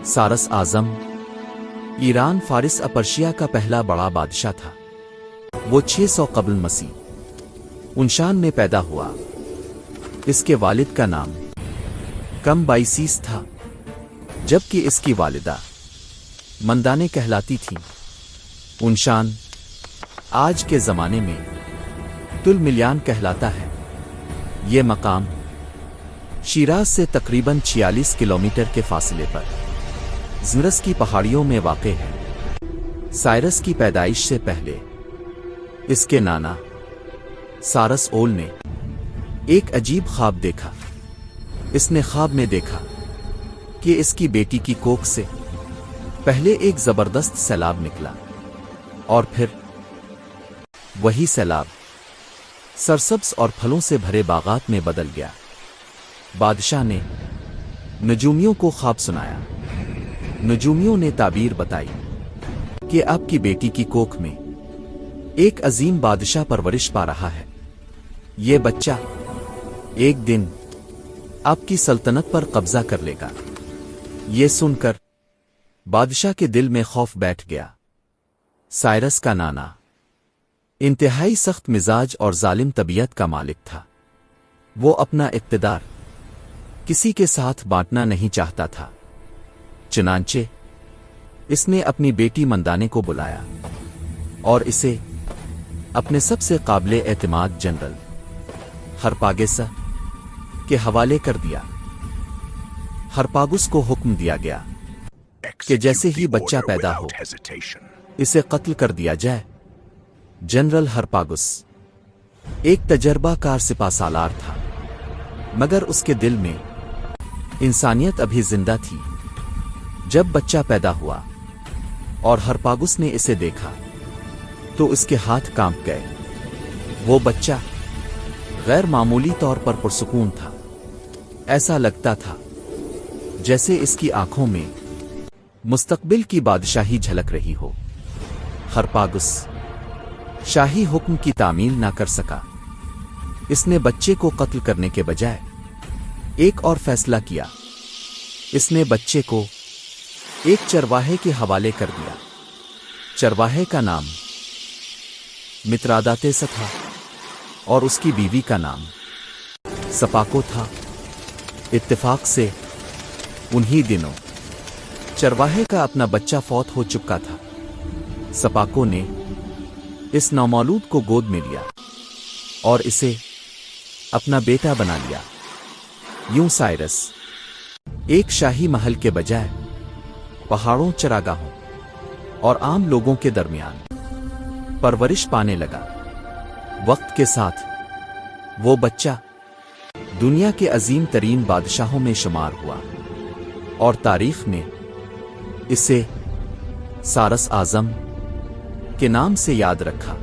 سارس اعظم ایران فارس اپرشیا کا پہلا بڑا بادشاہ تھا۔ وہ 600 قبل مسیح انشان میں پیدا ہوا۔ اس کے والد کا نام کمبائسیس تھا، جبکہ اس کی والدہ مندانے کہلاتی تھیں۔ انشان آج کے زمانے میں تل ملیان کہلاتا ہے۔ یہ مقام شیراز سے تقریباً 46 کلومیٹر کے فاصلے پر زمرس کی پہاڑیوں میں واقع ہے۔ سائرس کی پیدائش سے پہلے اس کے نانا سارس اول نے ایک عجیب خواب دیکھا۔ اس نے خواب میں دیکھا کہ اس کی بیٹی کی کوکھ سے پہلے ایک زبردست سیلاب نکلا، اور پھر وہی سیلاب سرسبز اور پھلوں سے بھرے باغات میں بدل گیا۔ بادشاہ نے نجومیوں کو خواب سنایا۔ نجومیوں نے تعبیر بتائی کہ آپ کی بیٹی کی کوکھ میں ایک عظیم بادشاہ پرورش پا رہا ہے۔ یہ بچہ ایک دن آپ کی سلطنت پر قبضہ کر لے گا۔ یہ سن کر بادشاہ کے دل میں خوف بیٹھ گیا۔ سائرس کا نانا انتہائی سخت مزاج اور ظالم طبیعت کا مالک تھا۔ وہ اپنا اقتدار کسی کے ساتھ بانٹنا نہیں چاہتا تھا۔ چنانچہ اس نے اپنی بیٹی مندانے کو بلایا اور اسے اپنے سب سے قابل اعتماد جنرل ہرپاگسا کے حوالے کر دیا۔ ہرپاگس کو حکم دیا گیا کہ جیسے ہی بچہ پیدا ہو اسے قتل کر دیا جائے۔ جنرل ہرپاگس ایک تجربہ کار سپہ سالار تھا، مگر اس کے دل میں انسانیت ابھی زندہ تھی۔ جب بچہ پیدا ہوا اور ہرپاگس نے اسے دیکھا تو اس کے ہاتھ کانپ گئے۔ وہ بچہ غیر معمولی طور پر پرسکون تھا۔ ایسا لگتا تھا جیسے اس کی آنکھوں میں مستقبل کی بادشاہی جھلک رہی ہو۔ ہرپاگس شاہی حکم کی تعمیل نہ کر سکا۔ اس نے بچے کو قتل کرنے کے بجائے ایک اور فیصلہ کیا۔ اس نے بچے کو ایک چرواہے کے حوالے کر دیا۔ چرواہے کا نام متراداتیس تھا اور اس کی بیوی کا نام سپاکو تھا۔ اتفاق سے انہی دنوں چرواہے کا اپنا بچہ فوت ہو چکا تھا۔ سپاکو نے اس نومولود کو گود میں لیا اور اسے اپنا بیٹا بنا لیا۔ یوں سائرس ایک شاہی محل کے بجائے پہاڑوں، چراگاہوں اور عام لوگوں کے درمیان پرورش پانے لگا۔ وقت کے ساتھ وہ بچہ دنیا کے عظیم ترین بادشاہوں میں شمار ہوا اور تاریخ میں اسے سارس اعظم کے نام سے یاد رکھا۔